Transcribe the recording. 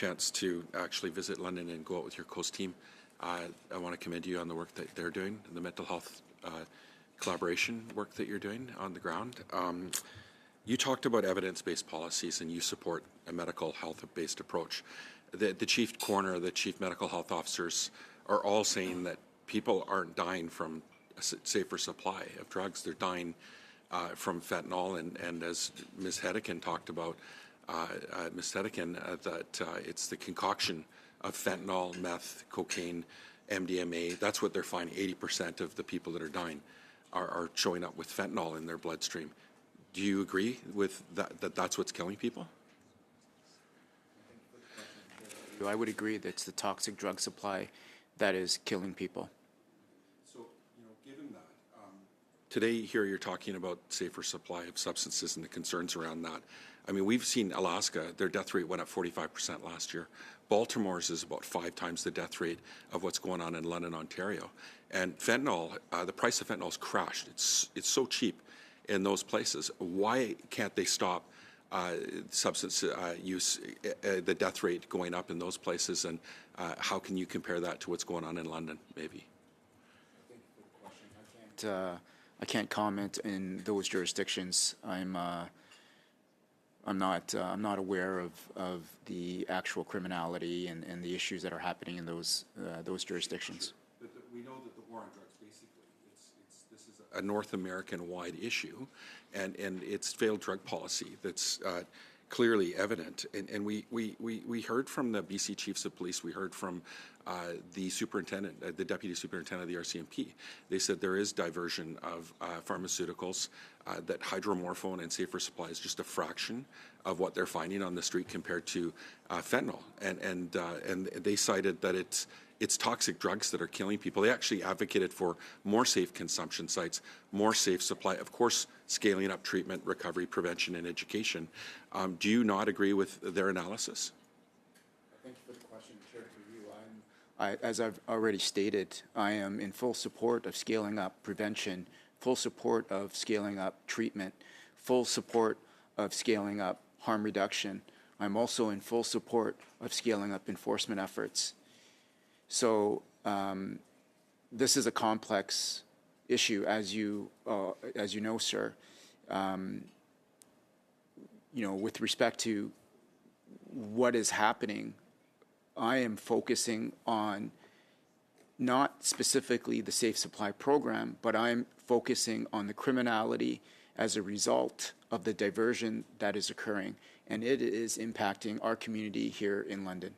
chance to actually visit London and go out with your Coast team. I want to commend you on the work that they're doing, the mental health collaboration work that you're doing on the ground. You talked about evidence-based policies, and you support a medical health-based approach. The chief coroner, the chief medical health officers are all saying that people aren't dying from a safer supply of drugs. They're dying from fentanyl, and as Ms. Hedekin talked about, that it's the concoction of fentanyl, meth, cocaine, MDMA. That's what they're finding. 80% of the people that are dying are showing up with fentanyl in their bloodstream. Do you agree with that that's what's killing people? I would agree that it's the toxic drug supply that is killing people. So, given that, today here you're talking about safer supply of substances and the concerns around that. I mean, we've seen Alaska, their death rate went up 45% last year. Baltimore's is about 5 times the death rate of what's going on in London, Ontario. And fentanyl, the price of fentanyl's crashed. It's so cheap in those places. Why can't they stop substance use, the death rate going up in those places, and how can you compare that to what's going on in London, maybe? Thank you for the question. I can't comment in those jurisdictions. I'm not aware of the actual criminality and the issues that are happening in those jurisdictions. We know that the war on drugs, basically, this is a North American-wide issue, and it's failed drug policy that's clearly evident. And we heard from the BC Chiefs of Police, we heard from the superintendent, the deputy superintendent of the RCMP. They said there is diversion of pharmaceuticals, that hydromorphone and safer supply is just a fraction of what they're finding on the street compared to fentanyl. And they cited that it's toxic drugs that are killing people. They actually advocated for more safe consumption sites, more safe supply, of course, scaling up treatment, recovery, prevention, and education. Do you not agree with their analysis? Thank you for the question, Chair. For you, as I've already stated, I am in full support of scaling up prevention, full support of scaling up treatment, full support of scaling up harm reduction. I'm also in full support of scaling up enforcement efforts. So this is a complex issue, as you know, sir. With respect to what is happening, I am focusing on not specifically the Safe Supply program, but I'm focusing on the criminality as a result of the diversion that is occurring, and it is impacting our community here in London.